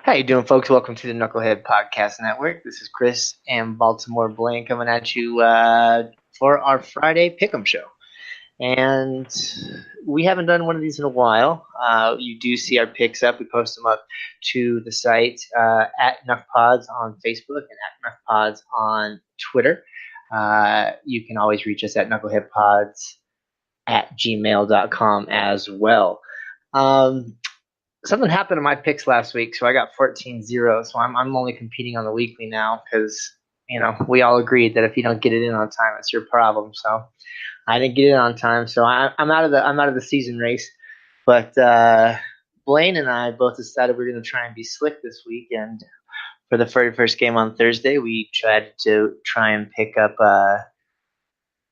How you doing, folks? Welcome to the Knucklehead Podcast Network. This is Chris and Baltimore Blayne coming at you for our Friday Pick'em show. And we haven't done one of these in a while. You do see our picks up. We post them up to the site at KnuckPods on Facebook and at KnuckPods on Twitter. You can always reach us at knuckleheadpods@gmail.com as well. Something happened to my picks last week, so I got 14-0. So I'm only competing on the weekly now because we all agreed that if you don't get it in on time, it's your problem. So I didn't get it on time, so I'm out of the season race. But Blayne and I both decided we're going to try and be slick this week, and for the very first game on Thursday, we tried to try and pick up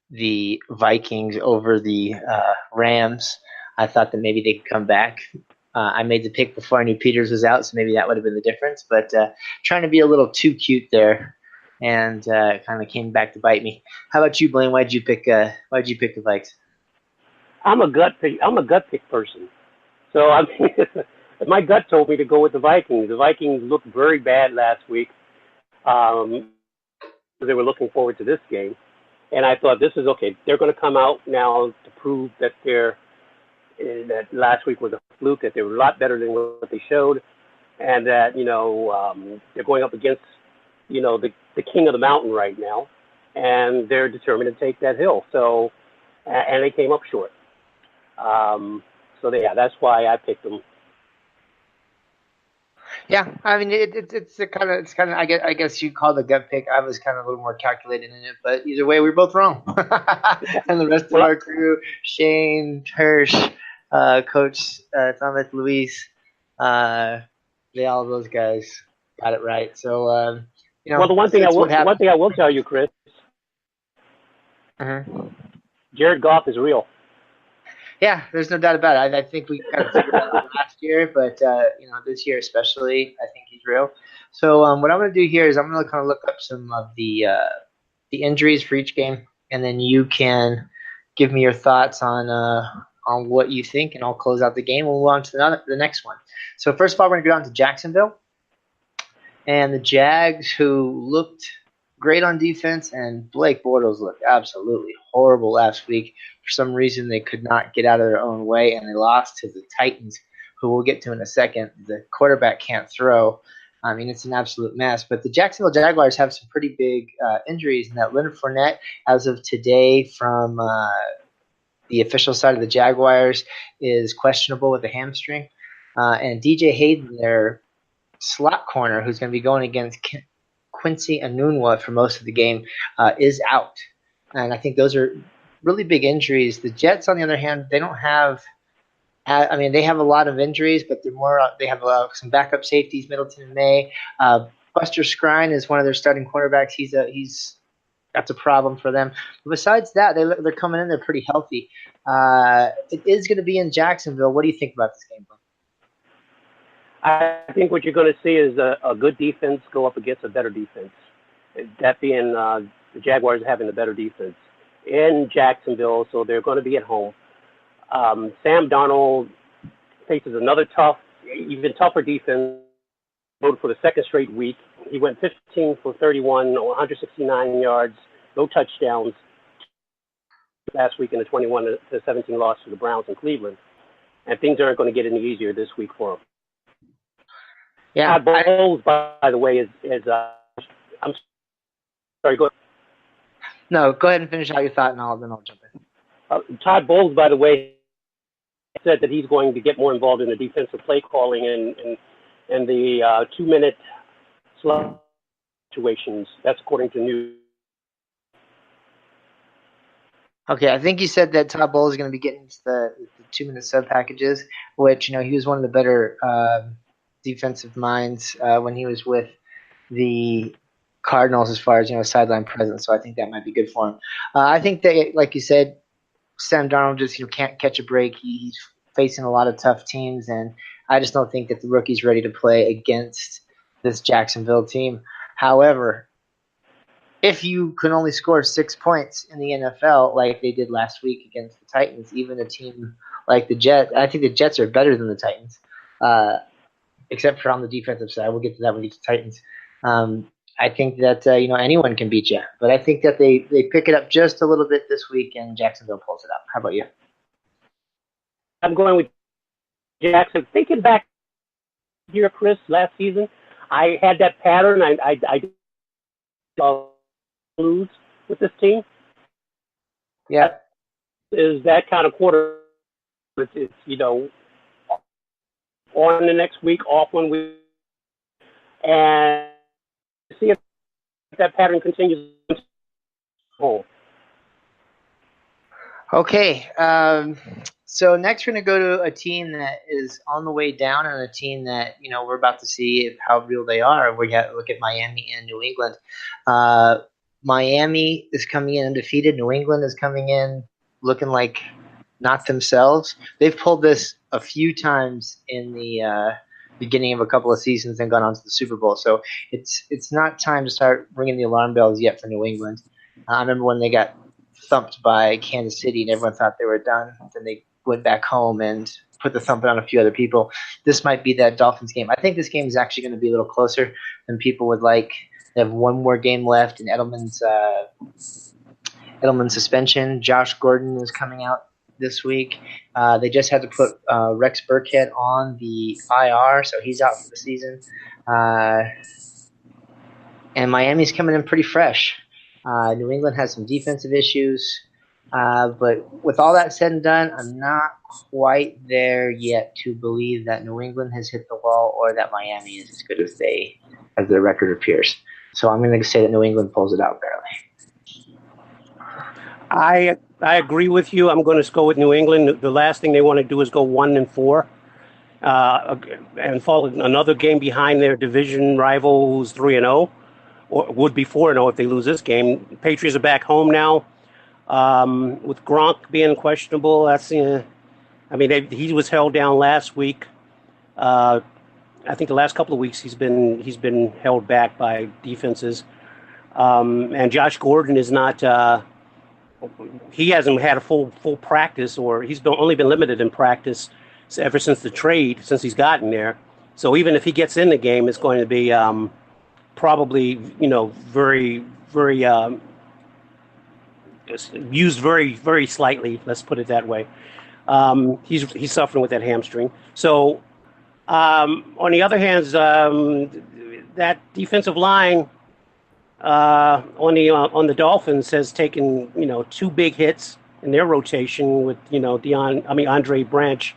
the Vikings over the Rams. I thought that maybe they could come back. I made the pick before I knew Peters was out, so maybe that would have been the difference. But trying to be a little too cute there, and kind of came back to bite me. How about you, Blayne? Why'd you pick the Vikes? I'm a gut pick person. So my gut told me to go with the Vikings. The Vikings looked very bad last week. They were looking forward to this game, and I thought this is okay. They're going to come out now to prove that that last week was a fluke, that they were a lot better than what they showed, and that they're going up against the king of the mountain right now, and they're determined to take that hill. So, and they came up short. That's why I picked them. Yeah, I mean it's kind of I guess you call the gut pick. I was kind of a little more calculated in it, but either way, we're both wrong. And the rest of our crew, Shane, Hirsch, Coach Thomas, Luis, all of those guys got it right. So well, the one thing I will tell you, Chris, Jared Goff is real. Yeah, there's no doubt about it. I think we kind of figured that out last year, but this year especially, I think he's real. So what I'm going to do here is I'm going to kind of look up some of the injuries for each game, and then you can give me your thoughts on what you think, and I'll close out the game. We'll move on to the next one. So first of all, we're going to go down to Jacksonville, and the Jags, who looked great on defense, and Blake Bortles looked absolutely horrible last week. For some reason, they could not get out of their own way, and they lost to the Titans, who we'll get to in a second. The quarterback can't throw. I mean, it's an absolute mess. But the Jacksonville Jaguars have some pretty big injuries, and that Leonard Fournette, as of today, from the official side of the Jaguars, is questionable with a hamstring. And DJ Hayden, their slot corner, who's going to be going against Quincy Enunwa for most of the game, is out. And I think those are really big injuries. The Jets, on the other hand, they don't have – I mean, they have a lot of injuries, but they have some backup safeties, Middleton and May. Buster Skrine is one of their starting cornerbacks. That's a problem for them. But besides that, they're coming in. They're pretty healthy. It is going to be in Jacksonville. What do you think about this game, bro? I think what you're going to see is a good defense go up against a better defense. That being the Jaguars having a better defense in Jacksonville, so they're going to be at home. Sam Darnold faces another even tougher defense. For the second straight week, he went 15 for 31, 169 yards, no touchdowns last week in the 21-17 loss to the Browns in Cleveland. And things aren't going to get any easier this week for him. Yeah, Todd Bowles, by the way, is I'm sorry, go ahead. No, go ahead and finish out your thought, and then I'll jump in. Todd Bowles, by the way, said that he's going to get more involved in the defensive play calling and the 2-minute slot situations. That's according to news. Okay, I think you said that Todd Bowles is going to be getting into the 2-minute sub packages, which he was one of the better defensive minds when he was with the Cardinals as far as sideline presence. So I think that might be good for him. I think that, like you said, Sam Darnold just can't catch a break. He's facing a lot of tough teams, and I just don't think that the rookie's ready to play against this Jacksonville team. However, if you can only score 6 points in the NFL like they did last week against the Titans, even a team like the Jets, I think the Jets are better than the Titans. except for on the defensive side. We'll get to that when we get to Titans. I think that anyone can beat you, but I think that they pick it up just a little bit this week, and Jacksonville pulls it up. How about you? I'm going with Jackson. Thinking back here, Chris, last season, I had that pattern. I lose with this team. Yeah, is that kind of quarter. It's on the next week, off 1 week, and see if that pattern continues. Okay. So next we're going to go to a team that is on the way down, and a team that we're about to see how real they are. We got to look at Miami and New England. Miami is coming in undefeated. New England is coming in looking like not themselves. They've pulled this a few times in the beginning of a couple of seasons and gone on to the Super Bowl. So it's not time to start ringing the alarm bells yet for New England. I remember when they got thumped by Kansas City and everyone thought they were done. Then they went back home and put the thumping on a few other people. This might be that Dolphins game. I think this game is actually going to be a little closer than people would like. They have one more game left in Edelman's suspension. Josh Gordon is coming out this week. They just had to put Rex Burkhead on the IR, so he's out for the season. And Miami's coming in pretty fresh. New England has some defensive issues. But with all that said and done, I'm not quite there yet to believe that New England has hit the wall or that Miami is as good as their record appears. So I'm going to say that New England pulls it out barely. I agree with you. I'm going to go with New England. The last thing they want to do is go 1-4 and fall another game behind their division rival who's 3-0, or would be 4-0 if they lose this game. Patriots are back home now. With Gronk being questionable, he was held down last week. I think the last couple of weeks he's been held back by defenses. And Josh Gordon is not. He hasn't had a full practice, or he's only been limited in practice ever since the trade, since he's gotten there. So even if he gets in the game, it's going to be probably very very. Used very, very slightly. Let's put it that way. He's suffering with that hamstring. So, on the other hand, that defensive line on the Dolphins has taken 2 big hits in their rotation with Andre Branch,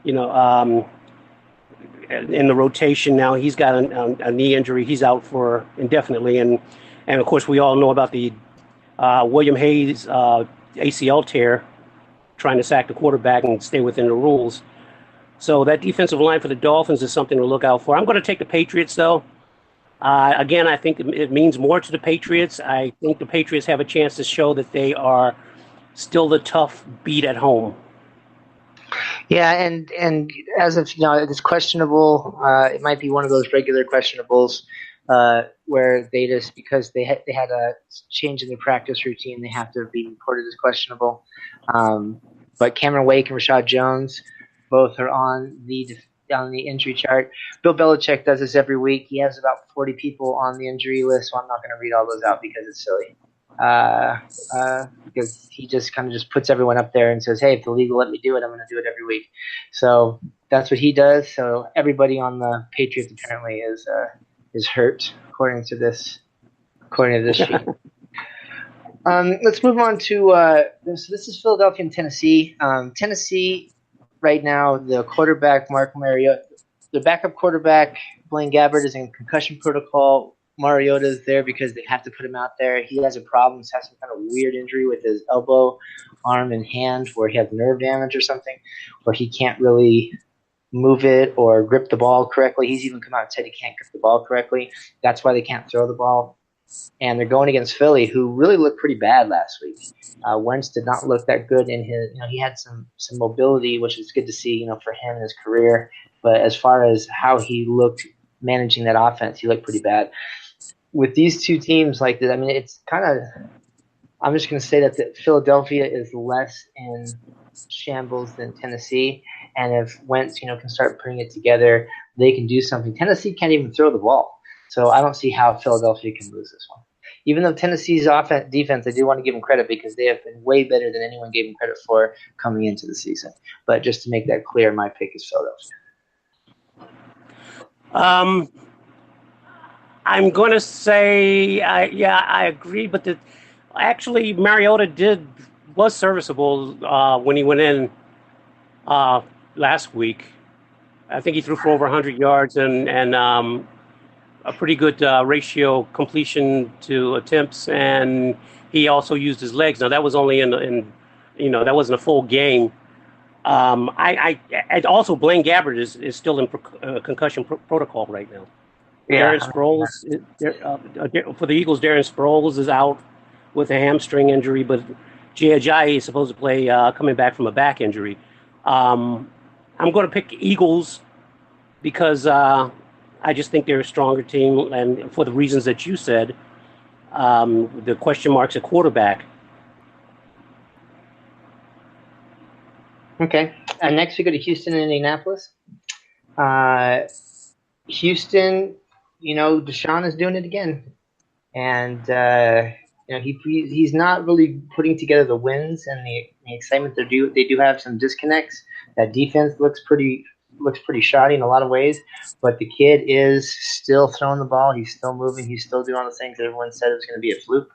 in the rotation now. He's got a knee injury. He's out for indefinitely, and of course we all know about the William Hayes ACL tear, trying to sack the quarterback and stay within the rules. So that defensive line for the Dolphins is something to look out for. I'm going to take the Patriots, though. Again, I think it means more to the Patriots. I think the Patriots have a chance to show that they are still the tough beat at home. Yeah, and as of it's questionable. It might be one of those regular questionables. Where they just, because they had a change in their practice routine, they have to be reported as questionable. But Cameron Wake and Rashad Jones both are on the injury chart. Bill Belichick does this every week. He has about 40 people on the injury list, so I'm not going to read all those out because it's silly. Because he just kind of just puts everyone up there and says, hey, if the league will let me do it, I'm going to do it every week. So that's what he does. So everybody on the Patriots apparently is hurt, according to this sheet. Let's move on to this is Philadelphia and Tennessee. Tennessee right now, the quarterback Mark Mariota, the backup quarterback Blaine Gabbert is in concussion protocol. Mariota is there because they have to put him out there. He has a problem. He's had some kind of weird injury with his elbow, arm, and hand, where he has nerve damage or something, where he can't really move it or grip the ball correctly. He's even come out and said he can't grip the ball correctly. That's why they can't throw the ball. And they're going against Philly, who really looked pretty bad last week. Wentz did not look that good in his. He had some mobility, which is good to see, for him in his career. But as far as how he looked managing that offense, he looked pretty bad. With these two teams like this, it's kind of. I'm just going to say that Philadelphia is less in shambles than Tennessee. And if Wentz, can start putting it together, they can do something. Tennessee can't even throw the ball. So I don't see how Philadelphia can lose this one. Even though Tennessee's defense, I do want to give them credit because they have been way better than anyone gave them credit for coming into the season. But just to make that clear, my pick is Philadelphia. I'm going to say, I agree, but actually Mariota was serviceable when he went in last week. I think he threw for over 100 yards and a pretty good ratio completion to attempts, and he also used his legs. Now that was only in that wasn't a full game. And also Blaine Gabbert is still in concussion protocol right now. Yeah, Darren Sproles for the Eagles. Darren Sproles is out with a hamstring injury, but Ajayi is supposed to play coming back from a back injury. I'm going to pick Eagles because I just think they're a stronger team, and for the reasons that you said, the question marks at quarterback. Okay. Next we go to Houston and Indianapolis. Houston, Deshaun is doing it again, and he's not really putting together the wins and the excitement they do. They do have some disconnects. That defense looks pretty shoddy in a lot of ways, but the kid is still throwing the ball. He's still moving. He's still doing all the things that everyone said it was going to be a fluke.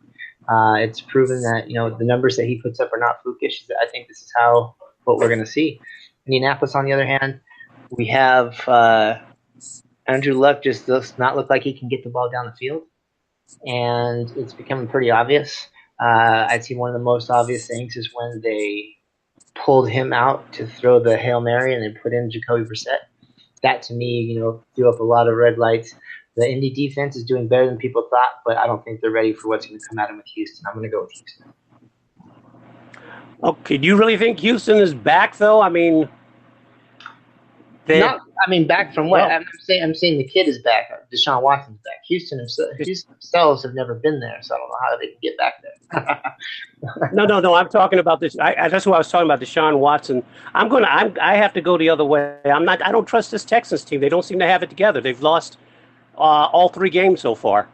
It's proven that the numbers that he puts up are not flukish. I think this is what we're going to see. Indianapolis, on the other hand, we have Andrew Luck just does not look like he can get the ball down the field, and it's becoming pretty obvious. I'd say one of the most obvious things is when they pulled him out to throw the Hail Mary and then put in Jacoby Brissett. That, to me, threw up a lot of red lights. The Indy defense is doing better than people thought, but I don't think they're ready for what's going to come at them with Houston. I'm going to go with Houston. Okay, do you really think Houston is back, though? I mean, back from what? Well, I'm saying the kid is back. Deshaun Watson's back. Houston themselves have never been there, so I don't know how they can get back there. No. I'm talking about this. That's what I was talking about. Deshaun Watson. I have to go the other way. I don't trust this Texans team. They don't seem to have it together. They've lost all 3 games so far,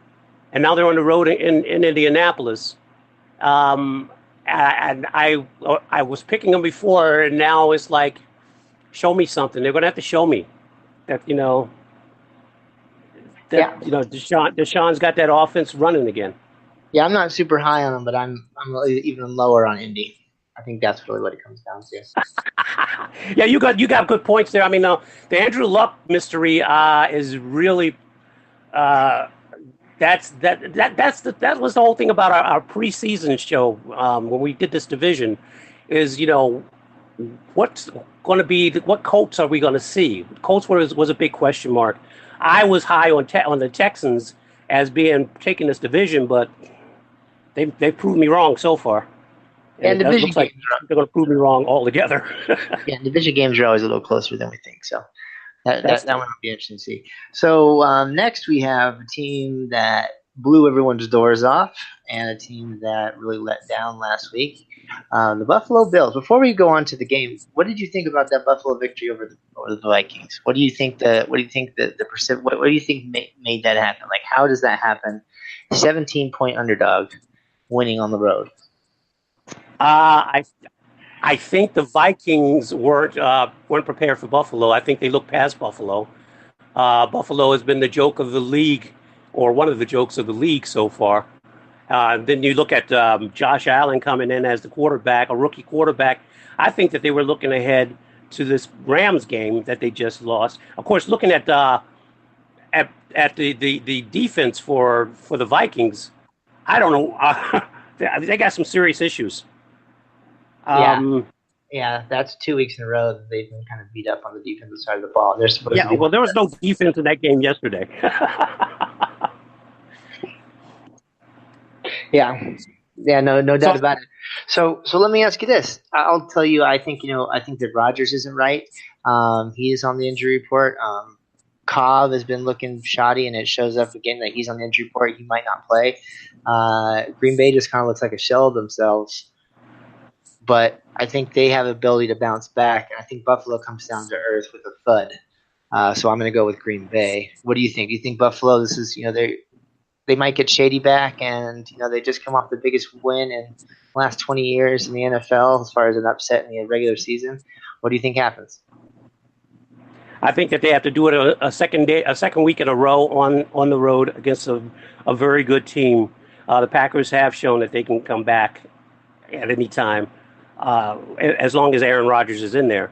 and now they're on the road in Indianapolis. And I was picking them before, and now it's like, show me something. They're going to have to show me that Deshaun's got that offense running again. Yeah, I'm not super high on him, but I'm even lower on Indy. I think that's really what it comes down to. Yeah, you got good points there. I mean, the Andrew Luck mystery is really that was the whole thing about our preseason show when we did this division is what's going to be what Colts are we going to see? Colts was a big question mark. I was high on the Texans as being taking this division, but they proved me wrong so far. And division looks like they're going to prove me wrong altogether. Yeah, division games are always a little closer than we think. So that one will be interesting to see. So next we have a team that blew everyone's doors off and a team that really let down last week. The Buffalo Bills. Before we go on to the game, what did you think about that Buffalo victory over the Vikings? What do you think what do you think made that happen? Like, how does that happen? 17-point underdog winning on the road. I think the Vikings weren't prepared for Buffalo. I think they looked past Buffalo. Buffalo has been the joke of the league, or one of the jokes of the league so far. Then you look at Josh Allen coming in as the quarterback, a rookie quarterback. I think that they were looking ahead to this Rams game that they just lost. Of course, looking at the defense for the Vikings, I don't know. They got some serious issues. Yeah, that's 2 weeks in a row that they've been kind of beat up on the defensive side of the ball. They're supposed to be there was no defense in that game yesterday. Yeah, no doubt about it. So let me ask you this. I'll tell you, I think that Rodgers isn't right. He is on the injury report. Cobb has been looking shoddy, and it shows up again that he's on the injury report. He might not play. Green Bay just kind of looks like a shell of themselves. But I think they have the ability to bounce back. I think Buffalo comes down to earth with a thud. So I'm going to go with Green Bay. What do you think? Do you think Buffalo? This is they might get Shady back, and they just come off the biggest win in the last 20 years in the NFL as far as an upset in the regular season. What do you think happens? I think that they have to do it a second week in a row on the road against a very good team. The Packers have shown that they can come back at any time, as long as Aaron Rodgers is in there.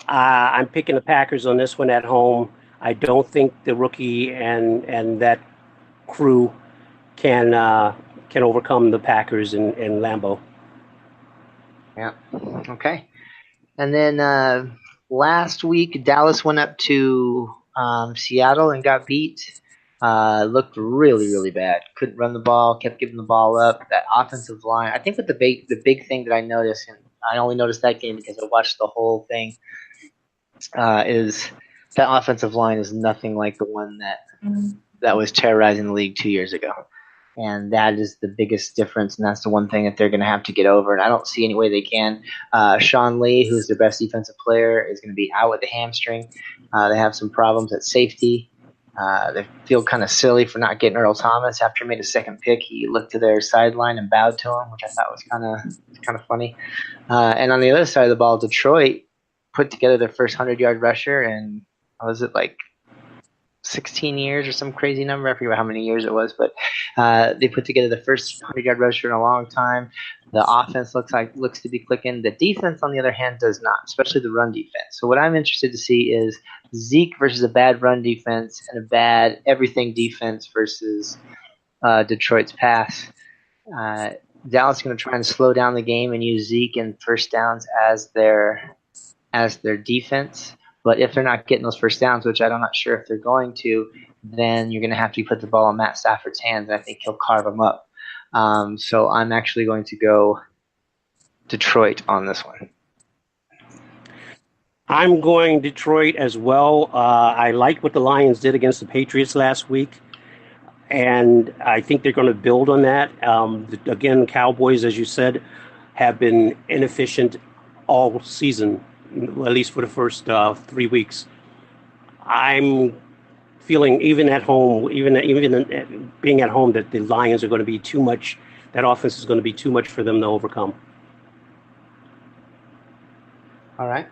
I'm picking the Packers on this one at home. I don't think the rookie and that crew can overcome the Packers in Lambeau. Yeah. Okay. And then last week, Dallas went up to Seattle and got beat. Looked really, really bad. Couldn't run the ball. Kept giving the ball up. That offensive line. I think what the big thing that I noticed, and I only noticed that game because I watched the whole thing, is that offensive line is nothing like the one that was terrorizing the league 2 years ago. And that is the biggest difference, and that's the one thing that they're going to have to get over. And I don't see any way they can. Sean Lee, who's their best defensive player, is going to be out with a hamstring. They have some problems at safety. They feel kind of silly for not getting Earl Thomas after he made a second pick. He looked to their sideline and bowed to him, which I thought was kind of funny. And on the other side of the ball, Detroit put together their first 100-yard rusher, and was it like 16 years or some crazy number? I forget how many years it was, but they put together the first 100-yard rusher in a long time. The offense looks to be clicking. The defense, on the other hand, does not, especially the run defense. So what I'm interested to see is Zeke versus a bad run defense and a bad everything defense versus Detroit's pass. Dallas is going to try and slow down the game and use Zeke and first downs as their defense. But if they're not getting those first downs, which I'm not sure if they're going to, then you're going to have to put the ball in Matt Stafford's hands, and I think he'll carve them up. So I'm actually going to go Detroit on this one. I'm going Detroit as well. I like what the Lions did against the Patriots last week, and I think they're going to build on that. Again, Cowboys, as you said, have been inefficient all season, at least for the first 3 weeks. I'm feeling even at home, even being at home, that the Lions are going to be too much. That offense is going to be too much for them to overcome. All right.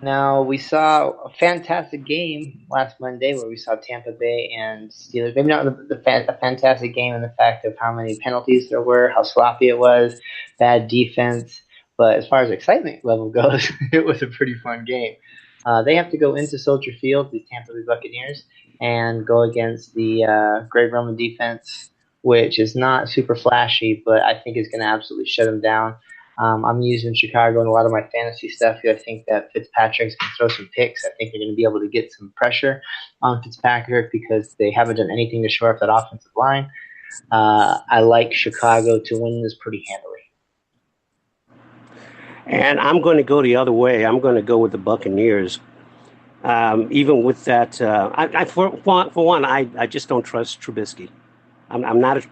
Now, we saw a fantastic game last Monday where we saw Tampa Bay and Steelers. Maybe not a fantastic game in the fact of how many penalties there were, how sloppy it was, bad defense. But as far as excitement level goes, it was a pretty fun game. They have to go into Soldier Field, the Tampa Bay Buccaneers, and go against the Greg Roman defense, which is not super flashy, but I think is going to absolutely shut them down. I'm using Chicago in a lot of my fantasy stuff here. I think that Fitzpatrick's going to throw some picks. I think they're going to be able to get some pressure on Fitzpatrick because they haven't done anything to shore up that offensive line. I like Chicago to win this pretty handily. And I'm going to go the other way. I'm going to go with the Buccaneers. Even with that, for one, I just don't trust Trubisky. I'm not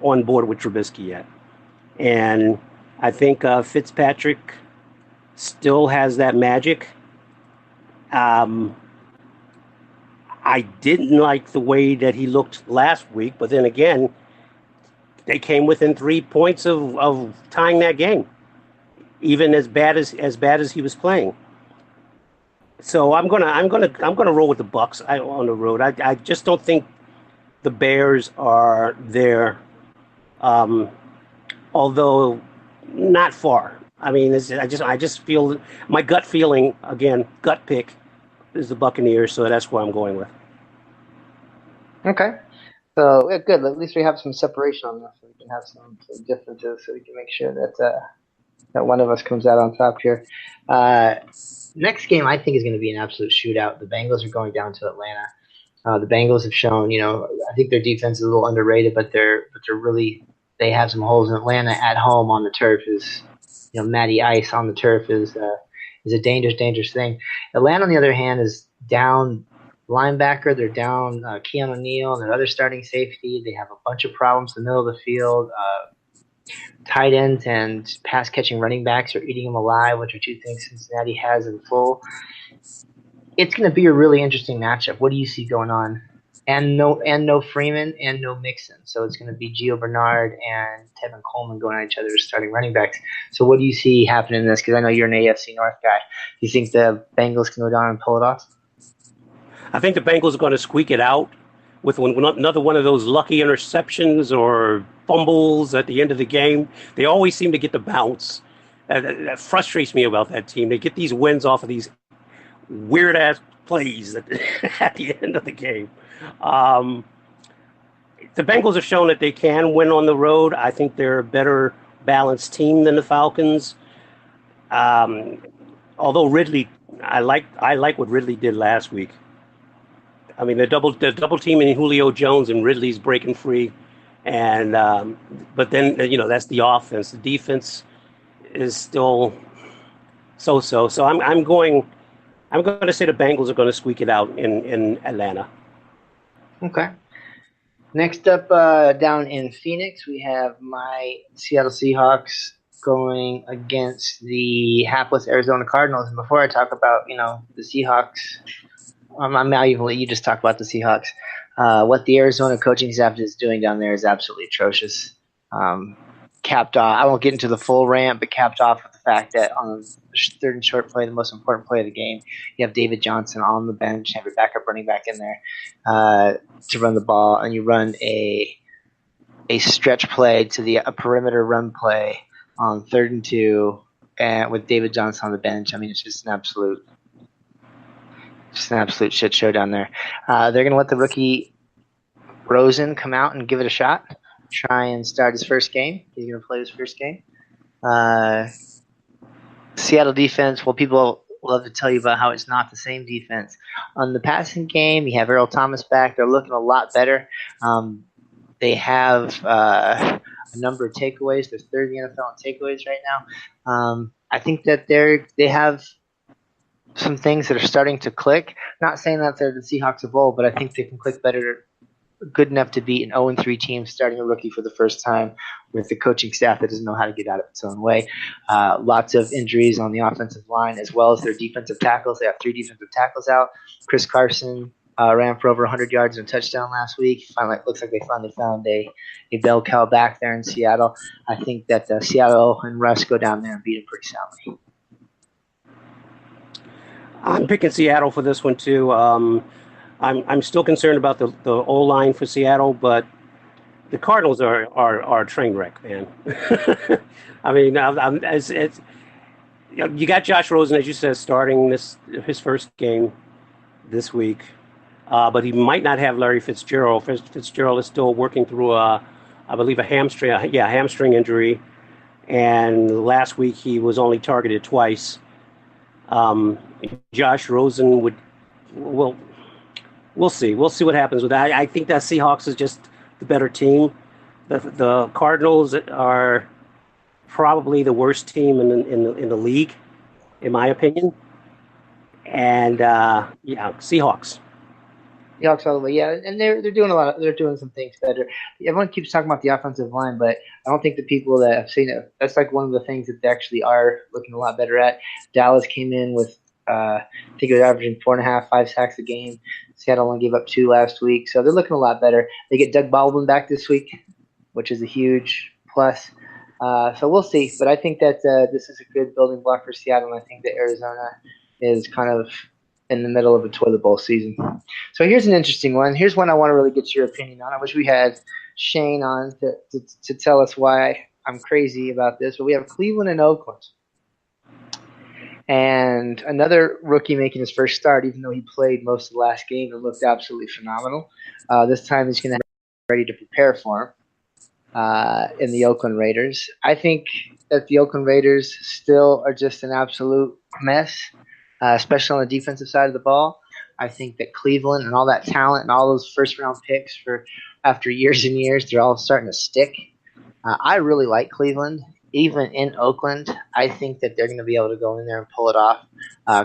on board with Trubisky yet. And I think Fitzpatrick still has that magic. I didn't like the way that he looked last week, but then again, they came within 3 points of tying that game, even as bad as he was playing. So I'm gonna roll with the Bucs on the road. I just don't think the Bears are there. Although not far. I mean, I just feel my gut feeling, again, gut pick, is the Buccaneers, so that's what I'm going with. Okay. So, yeah, good. At least we have some separation on this. So we can have some differences so we can make sure that one of us comes out on top here. Next game, I think, is going to be an absolute shootout. The Bengals are going down to Atlanta. The Bengals have shown, I think their defense is a little underrated, but they're really, they have some holes in Atlanta at home on the turf. Is Matty Ice on the turf is a dangerous thing. Atlanta, on the other hand, is down linebacker. They're down Keanu Neal and their other starting safety. They have a bunch of problems in the middle of the field. tight ends and pass catching running backs are eating them alive, which are two things Cincinnati has in full. It's going to be a really interesting matchup. What do you see going on? And no Freeman and no Mixon. So it's going to be Gio Bernard and Tevin Coleman going at each other as starting running backs. So what do you see happening in this? Because I know you're an AFC North guy. Do you think the Bengals can go down and pull it off? I think the Bengals are going to squeak it out with another one of those lucky interceptions or fumbles at the end of the game. They always seem to get the bounce. That frustrates me about that team. They get these wins off of these weird-ass plays at the end of the game. The Bengals have shown that they can win on the road. I think they're a better balanced team than the Falcons. Although Ridley, I like what Ridley did last week. I mean, they're double teaming Julio Jones and Ridley's breaking free, and but then that's the offense. The defense is still so. So I'm going to say the Bengals are going to squeak it out in Atlanta. Okay. Next up, down in Phoenix, we have my Seattle Seahawks going against the hapless Arizona Cardinals. And before I talk about the Seahawks, I'm now even let you just talk about the Seahawks. What the Arizona coaching staff is doing down there is absolutely atrocious. Capped off, I won't get into the full rant, but capped off with the fact that on the third and short play, the most important play of the game, you have David Johnson on the bench, have your backup running back in there to run the ball, and you run a stretch play to a perimeter run play on 3rd and 2, and with David Johnson on the bench. I mean, it's just an absolute shit show down there. They're going to let the rookie Rosen come out and give it a shot, try and start his first game. He's going to play his first game. Seattle defense, well, people love to tell you about how it's not the same defense. On the passing game, you have Earl Thomas back. They're looking a lot better. They have a number of takeaways. They're third in the NFL in takeaways right now. I think that they have some things that are starting to click. Not saying that they're the Seahawks of old, but I think they can click better, good enough to beat an 0-3 team starting a rookie for the first time with the coaching staff that doesn't know how to get out of its own way. Lots of injuries on the offensive line as well as their defensive tackles. They have 3 defensive tackles out. Chris Carson ran for over 100 yards and a touchdown last week. Looks like they finally found a bell cow back there in Seattle. I think that Seattle and Russ go down there and beat them pretty soundly. I'm picking Seattle for this one too. I'm still concerned about the O-line for Seattle, but the Cardinals are a train wreck, man. I mean, you got Josh Rosen, as you said, starting his first game this week, but he might not have Larry Fitzgerald. Fitzgerald is still working through I believe a hamstring injury, and last week he was only targeted twice. Josh Rosen we'll see. We'll see what happens with that. I think that Seahawks is just the better team. The Cardinals are probably the worst team in the league, in my opinion. And Seahawks. Seahawks all the way, yeah, and they're doing they're doing some things better. Everyone keeps talking about the offensive line, but I don't think the people that have seen it, that's like one of the things that they actually are looking a lot better at. Dallas came in with I think it was averaging 4.5, 5 sacks a game. Seattle only gave up 2 last week, so they're looking a lot better. They get Doug Baldwin back this week, which is a huge plus. So we'll see, but I think that this is a good building block for Seattle, and I think that Arizona is kind of in the middle of a toilet bowl season. So here's an interesting one. Here's one I want to really get your opinion on. I wish we had Shane on to tell us why I'm crazy about this, but we have Cleveland and Oakland. And another rookie making his first start, even though he played most of the last game and looked absolutely phenomenal. This time he's going to be ready to prepare for him in the Oakland Raiders. I think that the Oakland Raiders still are just an absolute mess, especially on the defensive side of the ball. I think that Cleveland and all that talent and all those first-round picks for after years and years, they're all starting to stick. I really like Cleveland. Even in Oakland, I think that they're going to be able to go in there and pull it off.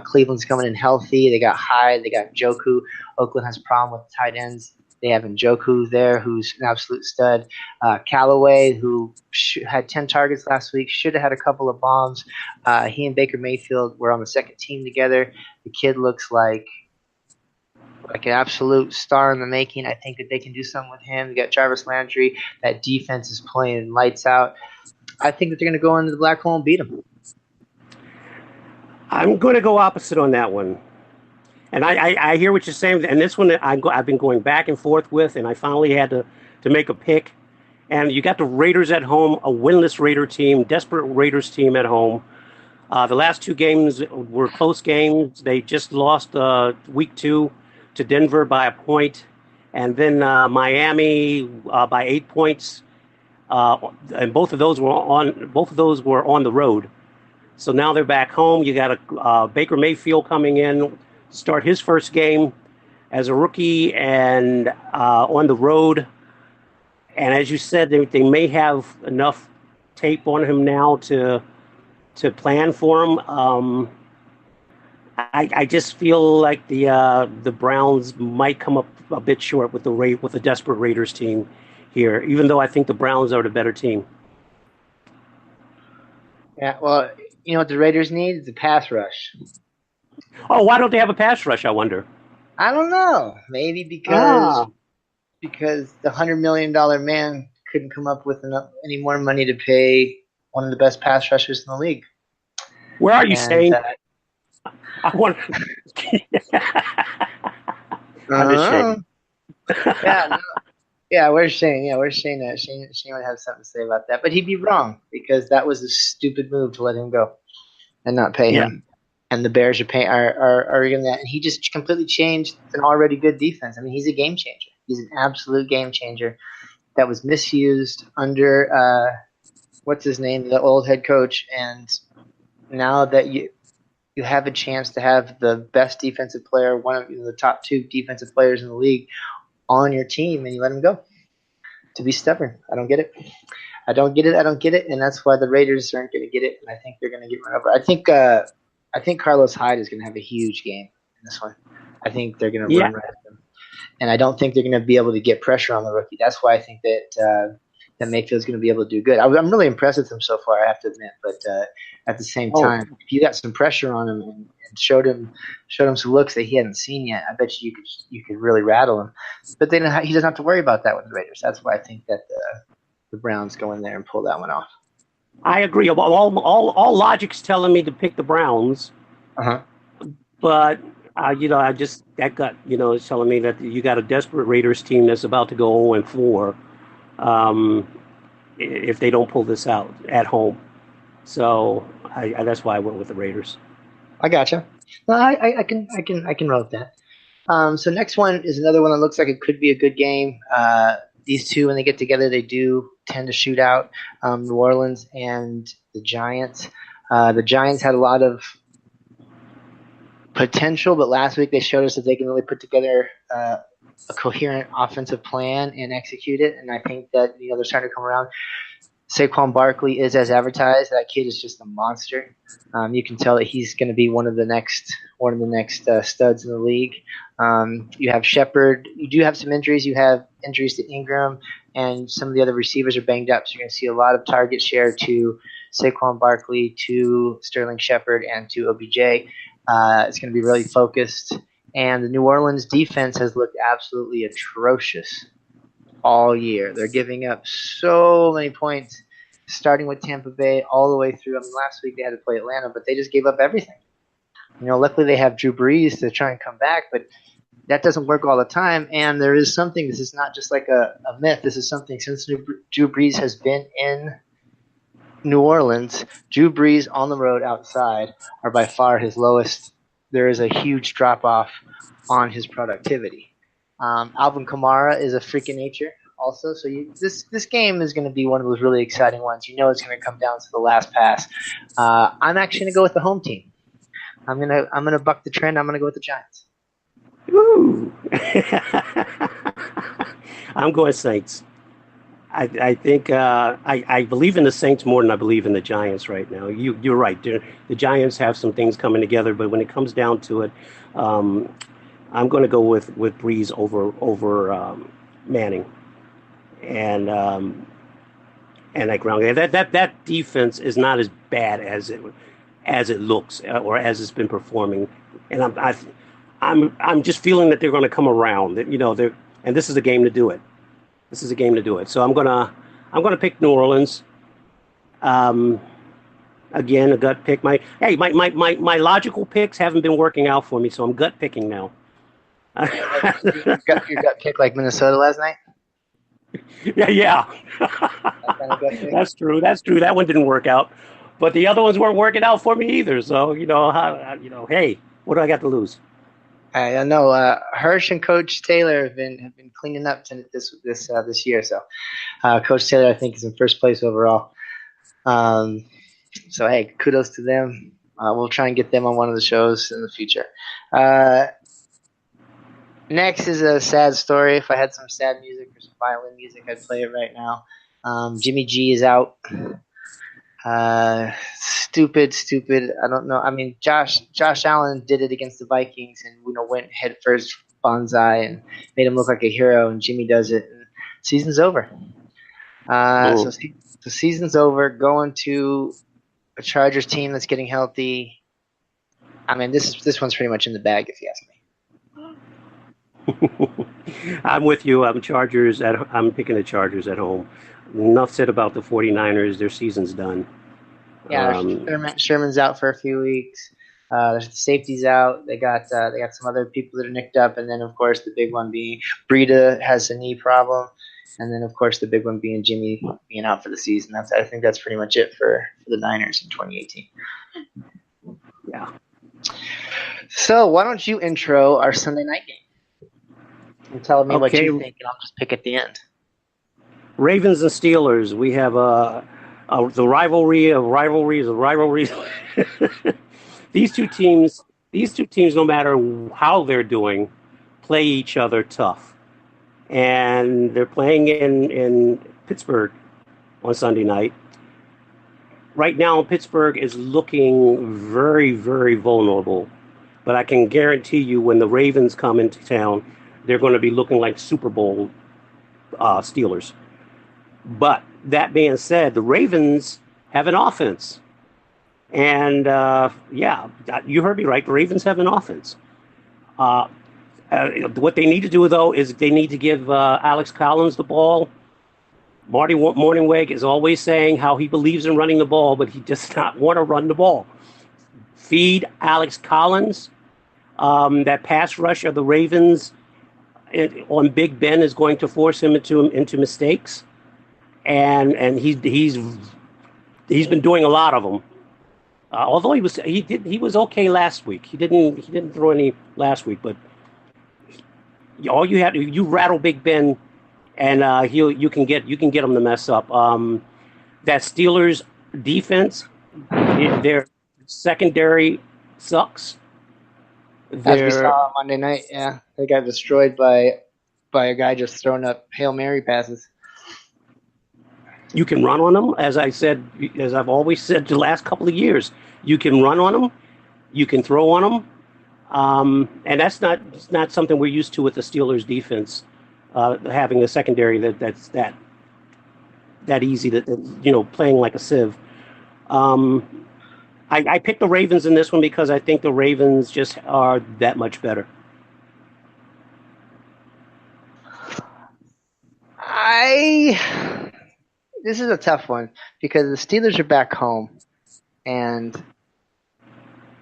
Cleveland's coming in healthy. They got Hyde. They got Njoku. Oakland has a problem with tight ends. They have Njoku there, who's an absolute stud. Callaway, who had 10 targets last week, should have had a couple of bombs. He and Baker Mayfield were on the second team together. The kid looks like an absolute star in the making. I think that they can do something with him. They got Jarvis Landry. That defense is playing lights out. I think that they're going to go into the black hole and beat them. I'm going to go opposite on that one. And I hear what you're saying. And this one I've been going back and forth with, and I finally had to make a pick. And you got the Raiders at home, a winless Raider team, desperate Raiders team at home. The last two games were close games. They just lost week 2 to Denver by a point, and then Miami by 8 points. And both of those were on the road. So now they're back home. You got Baker Mayfield coming in, start his first game as a rookie and on the road. And as you said, they may have enough tape on him now to plan for him. I just feel like the Browns might come up a bit short with the desperate Raiders team here, even though I think the Browns are the better team. Yeah, well, you know what the Raiders need? It's a pass rush. Oh, why don't they have a pass rush, I wonder? I don't know. Maybe because the $100 million man couldn't come up with any more money to pay one of the best pass rushers in the league. Where are you staying? I want. I'm ashamed. Where's Shane? Yeah, where's Shane at? Shane would have something to say about that, but he'd be wrong because that was a stupid move to let him go and not pay him. And the Bears are in that, and he just completely changed an already good defense. I mean, he's a game changer. He's an absolute game changer that was misused under what's his name, the old head coach, and now that you have a chance to have the best defensive player, one of the top 2 defensive players in the league on your team, and you let him go to be stubborn. I don't get it. And that's why the Raiders aren't going to get it, and I think they're going to get run over. I think Carlos Hyde is going to have a huge game in this one. I think they're going to run right at him, and I don't think they're going to be able to get pressure on the rookie. That's why I think that Mayfield's going to be able to do good. I'm really impressed with him so far, I have to admit. But at the same time, if you got some pressure on him and showed him some looks that he hadn't seen yet, I bet you could really rattle him. But then he doesn't have to worry about that with the Raiders. That's why I think that the Browns go in there and pull that one off. I agree. All logic's telling me to pick the Browns. But that gut is telling me that you got a desperate Raiders team that's about to go 0-4. If they don't pull this out at home. So that's why I went with the Raiders. I gotcha. Well, I can roll with that. So next one is another one that looks like it could be a good game. These two, when they get together, they do tend to shoot out New Orleans and the Giants. The Giants had a lot of potential, but last week they showed us that they can really put together a coherent offensive plan and execute it. And I think that they're starting to come around. Saquon Barkley is as advertised. That kid is just a monster. You can tell that he's going to be one of the next studs in the league. You have Shepard. You do have some injuries. You have injuries to Ingram, and some of the other receivers are banged up. So you're going to see a lot of target share to Saquon Barkley, to Sterling Shepard, and to OBJ. It's going to be really focused. And the New Orleans defense has looked absolutely atrocious all year. They're giving up so many points, starting with Tampa Bay all the way through. I mean, last week they had to play Atlanta, but they just gave up everything. Luckily they have Drew Brees to try and come back, but that doesn't work all the time. And there is something. This is not just like a myth. This is something since Drew Brees has been in New Orleans. Drew Brees on the road outside are by far his lowest. There is a huge drop-off on his productivity. Alvin Kamara is a freak of nature also. So this game is going to be one of those really exciting ones. It's going to come down to the last pass. I'm actually going to go with the home team. I'm gonna buck the trend. I'm going to go with the Giants. Ooh. I'm going Saints. I think I believe in the Saints more than I believe in the Giants right now. You're right. The Giants have some things coming together, but when it comes down to it, I'm going to go with Breeze over Manning, and that ground game. That defense is not as bad as it looks or as it's been performing, and I'm just feeling that they're going to come around. That and this is a game to do it. This is a game to do it. So I'm gonna pick New Orleans. Um, Again, a gut pick. My logical picks haven't been working out for me, so I'm gut picking now. Your gut pick like Minnesota last night. Yeah. That kind of gut pick. That's true. That's true. That one didn't work out, but the other ones weren't working out for me either. So hey, what do I got to lose? I know Hirsch and Coach Taylor have been cleaning up this year. So Coach Taylor, I think, is in first place overall. So hey, kudos to them. We'll try and get them on one of the shows in the future. Next is a sad story. If I had some sad music or some violin music, I'd play it right now. Jimmy G is out. Stupid. I don't know. I mean, Josh Allen did it against the Vikings and went head first bonsai and made him look like a hero. And Jimmy does it, and season's over. So the season's over. Going to a Chargers team that's getting healthy. I mean, this one's pretty much in the bag, if you ask me. I'm with you. I'm picking the Chargers at home. Enough said about the 49ers. Their season's done. Yeah, Sherman's out for a few weeks. The safety's out. They got some other people that are nicked up, and then of course the big one being Breida has a knee problem, and then of course the big one being Jimmy being out for the season. I think that's pretty much it for the Niners in 2018. Yeah. So why don't you intro our Sunday night game and tell me what you think, and I'll just pick at the end. Ravens and Steelers. We have the rivalry of rivalries. These two teams, no matter how they're doing, play each other tough. And they're playing in Pittsburgh on Sunday night. Right now, Pittsburgh is looking very, very vulnerable. But I can guarantee you when the Ravens come into town, they're going to be looking like Super Bowl Steelers. But that being said, the Ravens have an offense. And, you heard me right. The Ravens have an offense. What they need to do, though, is they need to give Alex Collins the ball. Marty Morningweg is always saying how he believes in running the ball, but he does not want to run the ball. Feed Alex Collins. That pass rush of the Ravens on Big Ben is going to force him into mistakes. And he's been doing a lot of them. Although he was okay last week. He didn't throw any last week, but all you have to you rattle Big Ben, and you can get him to mess up. That Steelers defense, their secondary sucks. As we saw on Monday night, yeah, they got destroyed by a guy just throwing up Hail Mary passes. You can run on them, as I've always said the last couple of years. You can run on them, you can throw on them, and that's not something we're used to with the Steelers defense. Having a secondary that's that easy to playing like a sieve. I picked the Ravens in this one because I think the Ravens just are that much better. This is a tough one because the Steelers are back home, and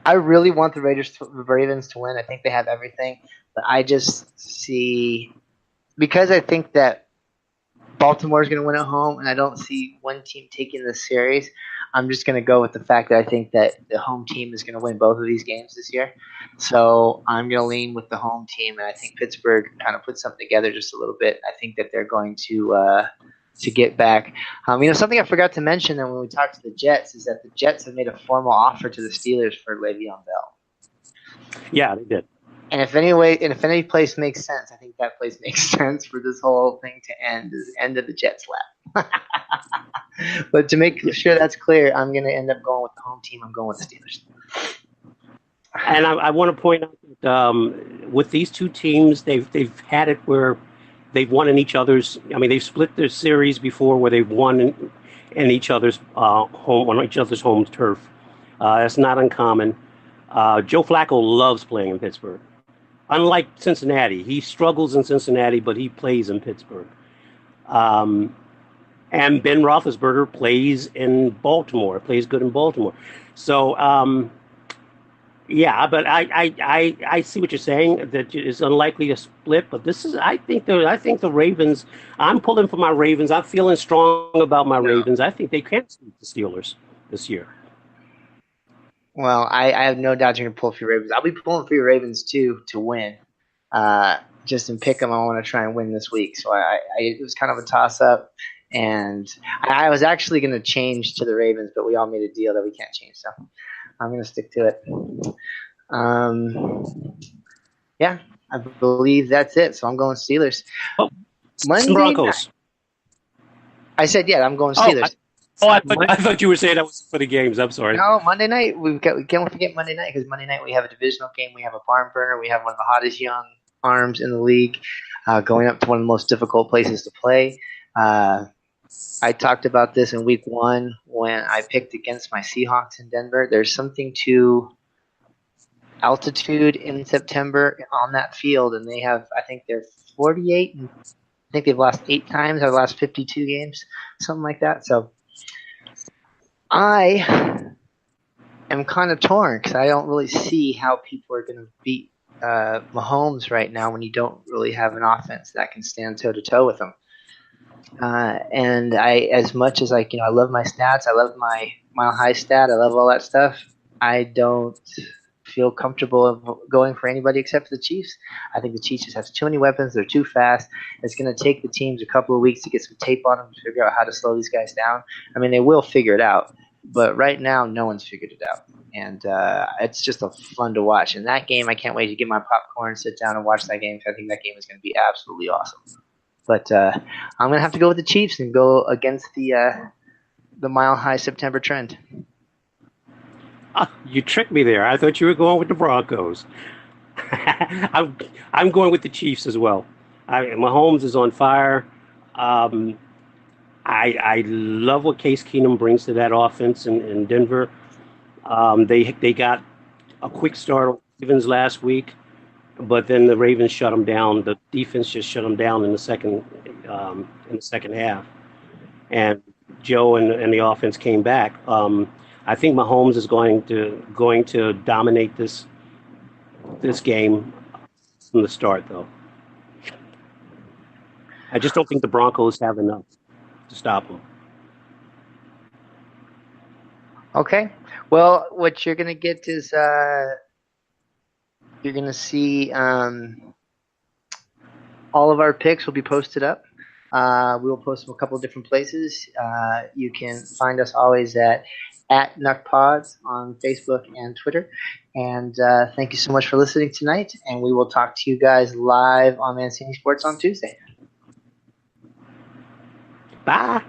I really want the Ravens to win. I think they have everything, but I just see because I think that Baltimore is going to win at home, and I don't see one team taking this series. I'm just going to go with the fact that I think that the home team is going to win both of these games this year. So I'm going to lean with the home team, and I think Pittsburgh kind of put something together just a little bit. I think that they're going to get back. Something I forgot to mention when we talked to the Jets is that the Jets have made a formal offer to the Steelers for Le'Veon Bell. Yeah, they did. And if any place makes sense, I think that place makes sense for this whole thing to end. Is the end of the Jets lap. But to make sure that's clear, I'm going to end up going with the home team. I'm going with the Steelers. And I want to point out that with these two teams, they've had it where they've won in each other's. I mean, they've split their series before where they've won in each other's home on each other's home turf. That's not uncommon. Joe Flacco loves playing in Pittsburgh. Unlike Cincinnati, he struggles in Cincinnati, but he plays in Pittsburgh. And Ben Roethlisberger plays in Baltimore. Plays good in Baltimore. So. Yeah, but I see what you're saying, that it's unlikely to split. But this is I think the Ravens. I'm pulling for my Ravens. I'm feeling strong about my Ravens. I think they can beat the Steelers this year. Well, I have no doubt you're going to pull for your Ravens. I'll be pulling for your Ravens too to win. Just in pick 'em, I want to try and win this week. So it was kind of a toss up, and I was actually going to change to the Ravens, but we all made a deal that we can't change. So I'm going to stick to it. Yeah, I believe that's it. So I'm going Steelers. Oh, Monday Broncos. Night. I said, yeah, I'm going Steelers. I thought you were saying that was for the games. I'm sorry. No, Monday night. We can't forget Monday night, because Monday night we have a divisional game. We have a barn burner. We have one of the hottest young arms in the league, going up to one of the most difficult places to play. I talked about this in week 1 when I picked against my Seahawks in Denver. There's something to altitude in September on that field, and I think they're 48, and I think they've lost 8 times out of the last 52 games, something like that. So I am kind of torn, because I don't really see how people are going to beat Mahomes right now when you don't really have an offense that can stand toe-to-toe with him. And as much as I love my stats, I love my mile high stat, I love all that stuff, I don't feel comfortable of going for anybody except for the Chiefs. I think the Chiefs just have too many weapons. They're too fast. It's going to take the teams a couple of weeks to get some tape on them to figure out how to slow these guys down. I mean, they will figure it out, but right now, no one's figured it out. And it's just fun to watch. And that game, I can't wait to get my popcorn, sit down and watch that game, because I think that game is going to be absolutely awesome. But I'm going to have to go with the Chiefs and go against the mile-high September trend. You tricked me there. I thought you were going with the Broncos. I'm going with the Chiefs as well. Mahomes is on fire. I love what Case Keenum brings to that offense in Denver. They got a quick start on Ravens last week, but then the Ravens shut them down. The defense just shut them down in the second half, and Joe and the offense came back. I think Mahomes is going to dominate this game from the start, though. I just don't think the Broncos have enough to stop him. Okay. Well, what you're going to get is you're going to see all of our picks will be posted up. We will post them a couple of different places. You can find us always at NuckPods on Facebook and Twitter. And thank you so much for listening tonight. And we will talk to you guys live on Mancini Sports on Tuesday. Bye.